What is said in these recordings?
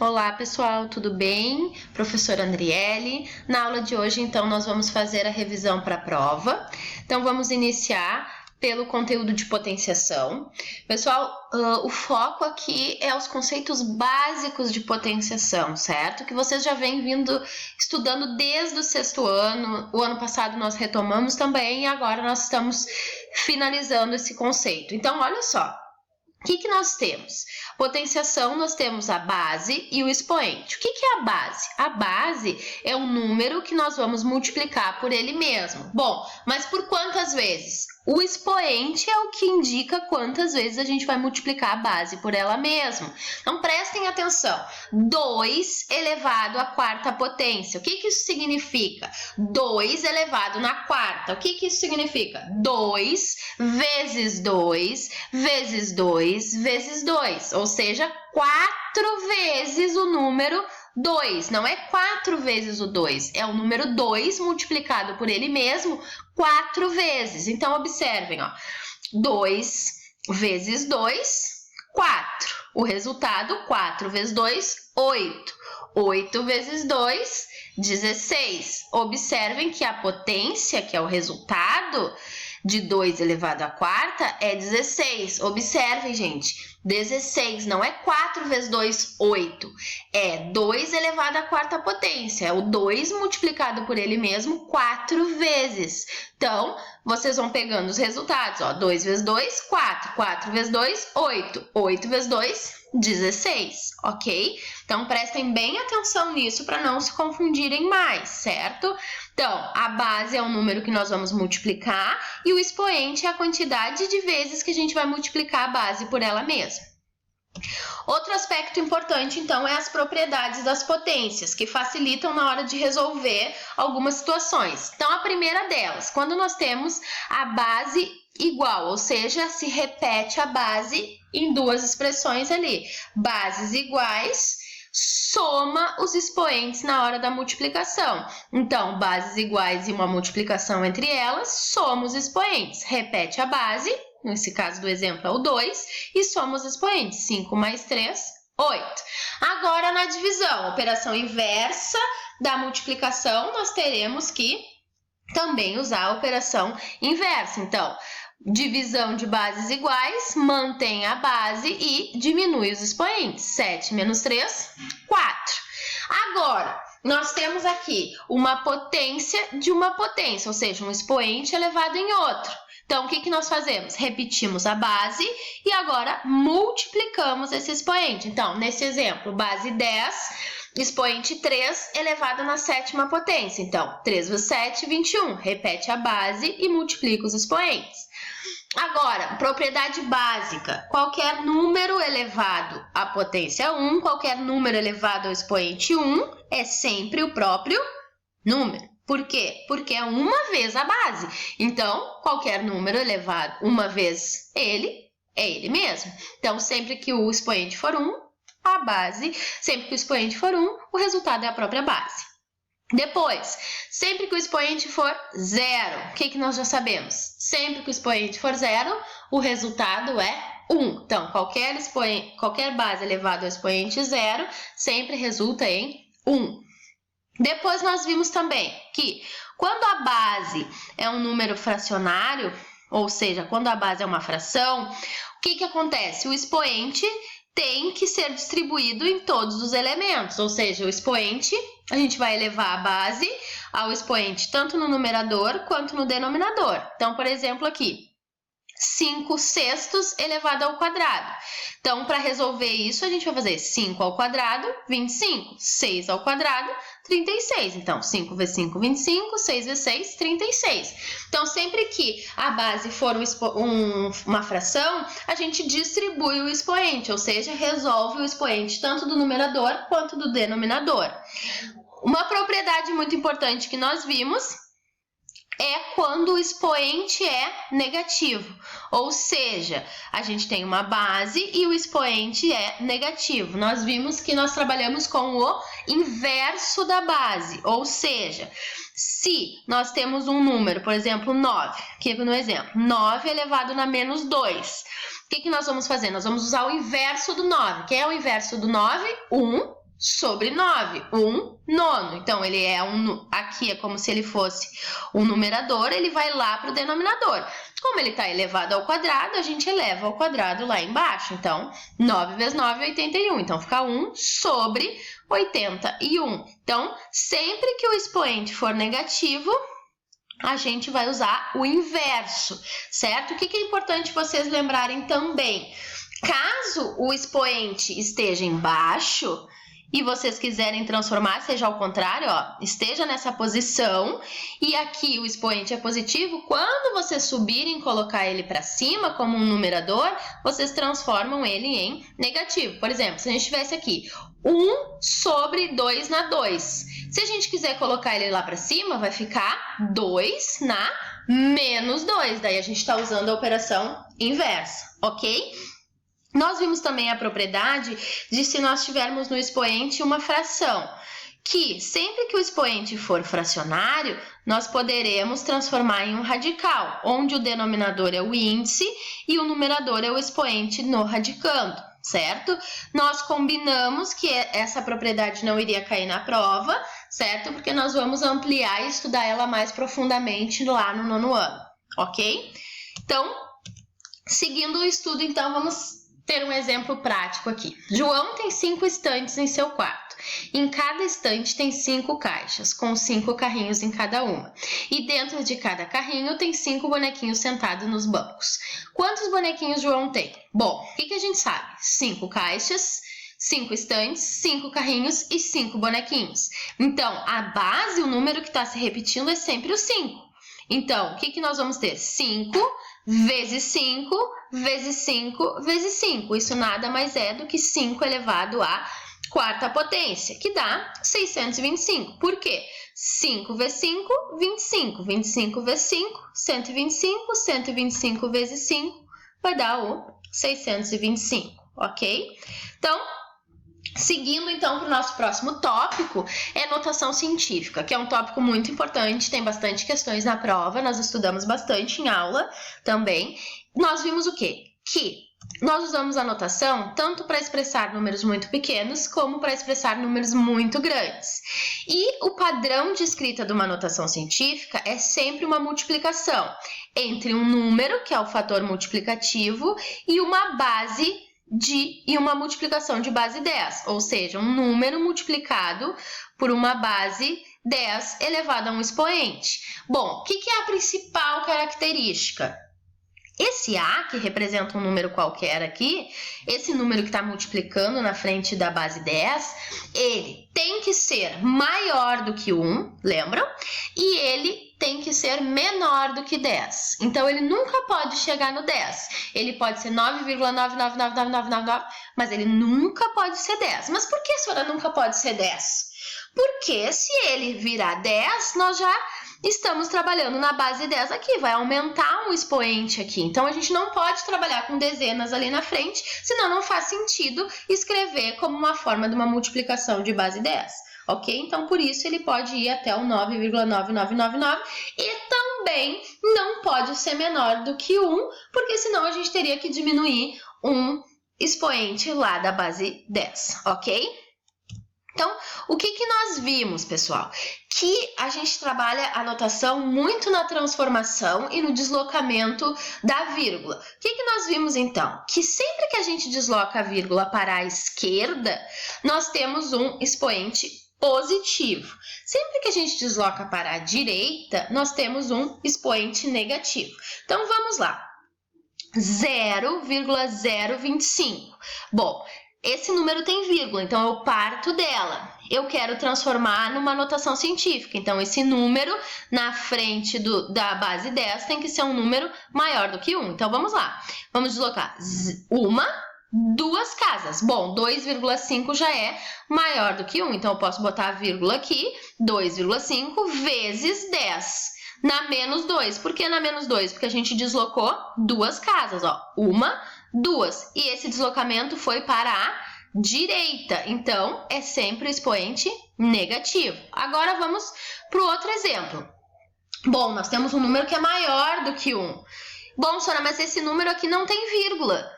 Olá pessoal, tudo bem? Professora Andriele. Na aula de hoje, então, nós vamos fazer a revisão para a prova. Então, vamos iniciar pelo conteúdo de potenciação. Pessoal, o foco aqui é os conceitos básicos de potenciação, certo? Que vocês já vêm vindo estudando desde o sexto ano. O ano passado nós retomamos também e agora nós estamos finalizando esse conceito. Então, olha só. O que nós temos? Potenciação, nós temos a base e o expoente. O que é a base? A base é um número que nós vamos multiplicar por ele mesmo. Bom, mas por quantas vezes? O expoente é o que indica quantas vezes a gente vai multiplicar a base por ela mesma. Então, prestem atenção. 2 elevado à quarta potência. O que isso significa? 2 elevado na quarta. O que isso significa? 2 vezes 2 vezes 2 vezes 2. Ou seja, 4 vezes o número 2, não é 4 vezes o 2, é o número 2 multiplicado por ele mesmo 4 vezes. Então, observem, ó, 2 vezes 2, 4. O resultado, 4 vezes 2, 8. 8 vezes 2, 16. Observem que a potência, que é o resultado de 2 elevado à quarta, é 16. Observem, gente. 16 não é 4 vezes 2, 8. É 2 elevado à quarta potência. É o 2 multiplicado por ele mesmo 4 vezes. Então, vocês vão pegando os resultados. Ó, 2 vezes 2, 4. 4 vezes 2, 8. 8 vezes 2, 16. Ok? Então, prestem bem atenção nisso para não se confundirem mais, certo? Então, a base é o número que nós vamos multiplicar e o expoente é a quantidade de vezes que a gente vai multiplicar a base por ela mesma. Outro aspecto importante, então, é as propriedades das potências, que facilitam na hora de resolver algumas situações. Então, a primeira delas, quando nós temos a base igual, ou seja, se repete a base em duas expressões ali. Bases iguais, soma os expoentes na hora da multiplicação. Então, bases iguais e uma multiplicação entre elas, soma os expoentes. Repete a base, nesse caso do exemplo é o 2, e soma os expoentes. 5 mais 3, 8. Agora, na divisão, operação inversa da multiplicação, nós teremos que também usar a operação inversa. Então, divisão de bases iguais, mantém a base e diminui os expoentes. 7 menos 3, 4. Agora, nós temos aqui uma potência de uma potência, ou seja, um expoente elevado em outro. Então, o que nós fazemos? Repetimos a base e agora multiplicamos esse expoente. Então, nesse exemplo, base 10, expoente 3 elevado na sétima potência. Então, 3 vezes 7, 21. Repete a base e multiplica os expoentes. Agora, propriedade básica. Qualquer número elevado à potência 1, qualquer número elevado ao expoente 1 é sempre o próprio número. Por quê? Porque é uma vez a base. Então, qualquer número elevado uma vez ele, é ele mesmo. Então, sempre que o expoente for 1, a base, sempre que o expoente for 1, o resultado é a própria base. Depois, sempre que o expoente for 0, o que nós já sabemos? Sempre que o expoente for 0, o resultado é 1. Então, qualquer base elevada ao expoente 0 sempre resulta em 1. Depois, nós vimos também que quando a base é um número fracionário, ou seja, quando a base é uma fração, o que acontece? O expoente tem que ser distribuído em todos os elementos, ou seja, o expoente, a gente vai elevar a base ao expoente tanto no numerador quanto no denominador. Então, por exemplo, aqui, 5 sextos elevado ao quadrado. Então, para resolver isso, a gente vai fazer 5 ao quadrado, 25. 6 ao quadrado, 36. Então, 5 vezes 5, 25. 6 vezes 6, 36. Então, sempre que a base for uma fração, a gente distribui o expoente, ou seja, resolve o expoente tanto do numerador quanto do denominador. Uma propriedade muito importante que nós vimos é quando o expoente é negativo, ou seja, a gente tem uma base e o expoente é negativo. Nós vimos que nós trabalhamos com o inverso da base, ou seja, se nós temos um número, por exemplo, 9, aqui no exemplo, 9 elevado na menos 2, o que nós vamos fazer? Nós vamos usar o inverso do 9. Quem é o inverso do 9? 1. sobre 9, 1 nono. Então, ele é aqui é como se ele fosse um numerador, ele vai lá para o denominador. Como ele está elevado ao quadrado, a gente eleva ao quadrado lá embaixo. Então, 9 vezes 9 é 81. Então, fica 1 sobre 81. Então, sempre que o expoente for negativo, a gente vai usar o inverso, certo? O que é importante vocês lembrarem também? Caso o expoente esteja embaixo e vocês quiserem transformar, seja ao contrário, ó, esteja nessa posição e aqui o expoente é positivo, quando vocês subirem e colocar ele para cima como um numerador, vocês transformam ele em negativo. Por exemplo, se a gente tivesse aqui 1 sobre 2 na 2. Se a gente quiser colocar ele lá para cima, vai ficar 2 na menos 2. Daí a gente está usando a operação inversa, ok? Nós vimos também a propriedade de se nós tivermos no expoente uma fração, que sempre que o expoente for fracionário, nós poderemos transformar em um radical, onde o denominador é o índice e o numerador é o expoente no radicando, certo? Nós combinamos que essa propriedade não iria cair na prova, certo? Porque nós vamos ampliar e estudar ela mais profundamente lá no nono ano, ok? Então, seguindo o estudo, então, vamos ter um exemplo prático aqui. João tem 5 estantes em seu quarto. Em cada estante tem 5 caixas, com 5 carrinhos em cada uma. E dentro de cada carrinho tem 5 bonequinhos sentados nos bancos. Quantos bonequinhos João tem? Bom, o que a gente sabe? 5 caixas, 5 estantes, 5 carrinhos e 5 bonequinhos. Então, a base, o número que está se repetindo é sempre o 5. Então, o que nós vamos ter? 5 vezes 5 vezes 5 vezes 5. Isso nada mais é do que 5 elevado à quarta potência, que dá 625. Por quê? 5 vezes 5, 25. 25 vezes 5, 125. 125 vezes 5 vai dar o 625, ok? Então, seguindo, então, para o nosso próximo tópico, é notação científica, que é um tópico muito importante, tem bastante questões na prova, nós estudamos bastante em aula também. Nós vimos o quê? Que nós usamos a notação tanto para expressar números muito pequenos, como para expressar números muito grandes. E o padrão de escrita de uma notação científica é sempre uma multiplicação entre um número, que é o fator multiplicativo, e uma base e uma multiplicação de base 10, ou seja, um número multiplicado por uma base 10 elevado a um expoente. Bom, o que é a principal característica? Esse A, que representa um número qualquer aqui, esse número que está multiplicando na frente da base 10, ele tem que ser maior do que 1, lembram? E ele tem que ser menor do que 10. Então, ele nunca pode chegar no 10. Ele pode ser 9,9999999, mas ele nunca pode ser 10. Mas por que, senhora, nunca pode ser 10? Porque se ele virar 10, nós já estamos trabalhando na base 10 aqui, vai aumentar um expoente aqui. Então, a gente não pode trabalhar com dezenas ali na frente, senão não faz sentido escrever como uma forma de uma multiplicação de base 10. Ok? Então, por isso, ele pode ir até o 9,9999 e também não pode ser menor do que 1, porque senão a gente teria que diminuir um expoente lá da base 10, ok? Então, o que nós vimos, pessoal? Que a gente trabalha a notação muito na transformação e no deslocamento da vírgula. O que nós vimos, então? Que sempre que a gente desloca a vírgula para a esquerda, nós temos um expoente positivo. Sempre que a gente desloca para a direita, nós temos um expoente negativo. Então, vamos lá. 0,025. Bom, esse número tem vírgula, então eu parto dela. Eu quero transformar numa notação científica. Então, esse número na frente da base 10 tem que ser um número maior do que 1. Então, vamos lá. Vamos deslocar duas casas. Bom, 2,5 já é maior do que 1. Então, eu posso botar a vírgula aqui. 2,5 vezes 10. Na menos 2. Por que na menos 2? Porque a gente deslocou duas casas. Ó. 1, 2. E esse deslocamento foi para a direita. Então, é sempre o expoente negativo. Agora, vamos para o outro exemplo. Bom, nós temos um número que é maior do que 1. Bom, senhora, mas esse número aqui não tem vírgula.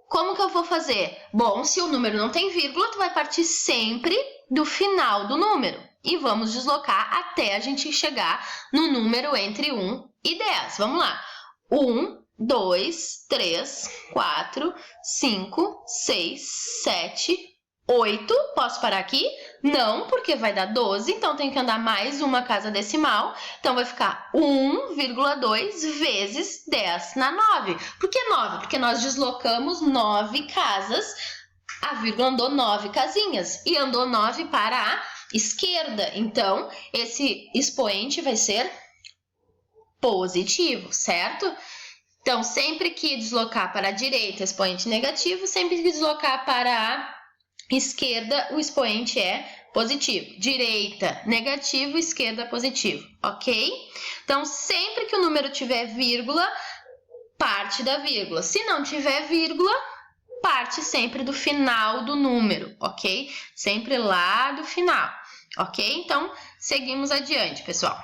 como que eu vou fazer? Bom, se o número não tem vírgula, tu vai partir sempre do final do número. E vamos deslocar até a gente chegar no número entre 1 e 10. Vamos lá. 1, 2, 3, 4, 5, 6, 7, 8. Posso parar aqui? Não, porque vai dar 12, então tem que andar mais uma casa decimal. Então vai ficar 1,2 vezes 10 na 9. Por que 9? Porque nós deslocamos 9 casas, a vírgula andou 9 casinhas e andou 9 para a esquerda. Então, esse expoente vai ser positivo, certo? Então, sempre que deslocar para a direita, expoente negativo, sempre que deslocar para a esquerda, o expoente é positivo. Direita, negativo, esquerda, positivo, ok? Então, sempre que o número tiver vírgula, parte da vírgula. Se não tiver vírgula, parte sempre do final do número, ok? Sempre lá do final, ok? Então, seguimos adiante, pessoal.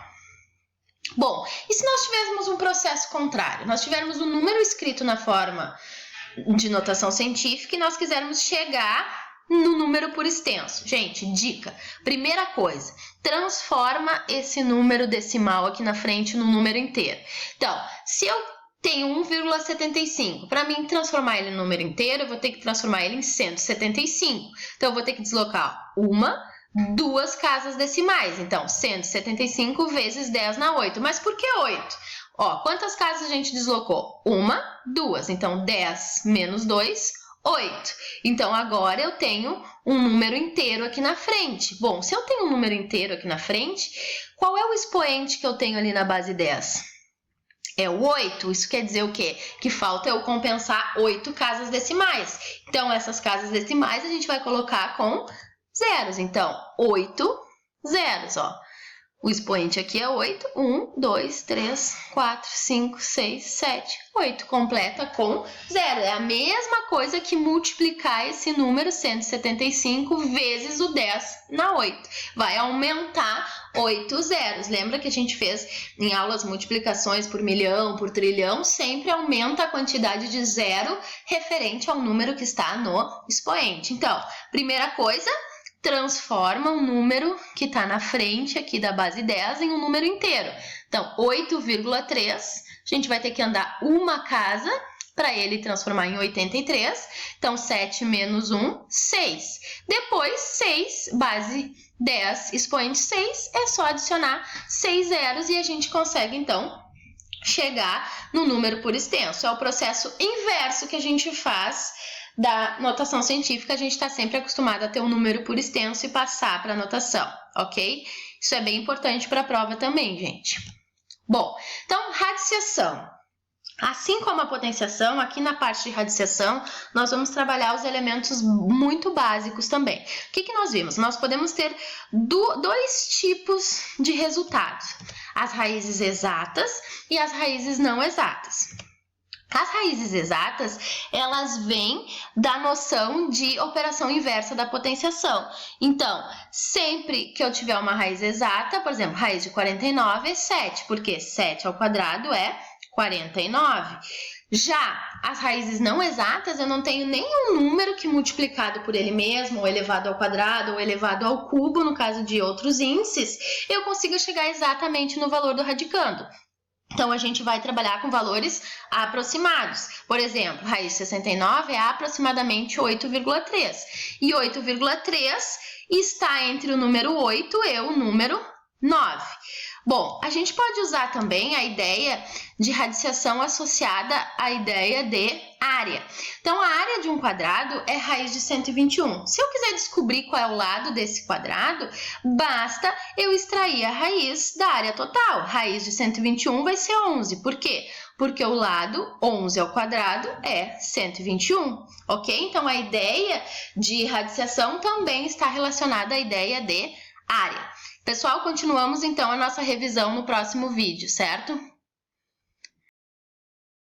Bom, e se nós tivéssemos um processo contrário? Nós tivermos um número escrito na forma de notação científica e nós quisermos chegar no número por extenso. Gente, dica. Primeira coisa, transforma esse número decimal aqui na frente no número inteiro. Então, se eu tenho 1,75, para mim transformar ele no número inteiro, eu vou ter que transformar ele em 175. Então, eu vou ter que deslocar duas casas decimais. Então, 175 vezes 10 na 8. Mas por que 8? Ó, quantas casas a gente deslocou? 1, 2. Então, 10 menos 2, 8. Então, agora eu tenho um número inteiro aqui na frente. Bom, se eu tenho um número inteiro aqui na frente, qual é o expoente que eu tenho ali na base 10? É o 8. Isso quer dizer o quê? Que falta eu compensar 8 casas decimais. Então, essas casas decimais a gente vai colocar com zeros. Então, 8 zeros, ó. O expoente aqui é 8. 1, 2, 3, 4, 5, 6, 7, 8. Completa com zero. É a mesma coisa que multiplicar esse número 175 vezes o 10 na 8. Vai aumentar 8 zeros. Lembra que a gente fez em aulas multiplicações por milhão, por trilhão? Sempre aumenta a quantidade de zero referente ao número que está no expoente. Então, primeira coisa, transforma um número que está na frente aqui da base 10 em um número inteiro. Então, 8,3, a gente vai ter que andar uma casa para ele transformar em 83. Então, 7 menos 1, 6. Depois, 6, base 10, expoente 6, é só adicionar 6 zeros e a gente consegue, então, chegar no número por extenso. É o processo inverso que a gente faz da notação científica. A gente está sempre acostumado a ter um número por extenso e passar para a notação, ok? Isso é bem importante para a prova também, gente. Bom, então, radiciação. Assim como a potenciação, aqui na parte de radiciação, nós vamos trabalhar os elementos muito básicos também. O que nós vimos? Nós podemos ter dois tipos de resultados: as raízes exatas e as raízes não exatas. As raízes exatas, elas vêm da noção de operação inversa da potenciação. Então, sempre que eu tiver uma raiz exata, por exemplo, raiz de 49 é 7, porque 7 ao quadrado é 49. Já as raízes não exatas, eu não tenho nenhum número que multiplicado por ele mesmo, ou elevado ao quadrado, ou elevado ao cubo, no caso de outros índices, eu consiga chegar exatamente no valor do radicando. Então, a gente vai trabalhar com valores aproximados. Por exemplo, raiz de 69 é aproximadamente 8,3. E 8,3 está entre o número 8 e o número 9. Bom, a gente pode usar também a ideia de radiciação associada à ideia de área. Então, a área de um quadrado é raiz de 121. Se eu quiser descobrir qual é o lado desse quadrado, basta eu extrair a raiz da área total. Raiz de 121 vai ser 11. Por quê? Porque o lado 11 ao quadrado é 121, ok? Então, a ideia de radiciação também está relacionada à ideia de área. Pessoal, continuamos então a nossa revisão no próximo vídeo, certo?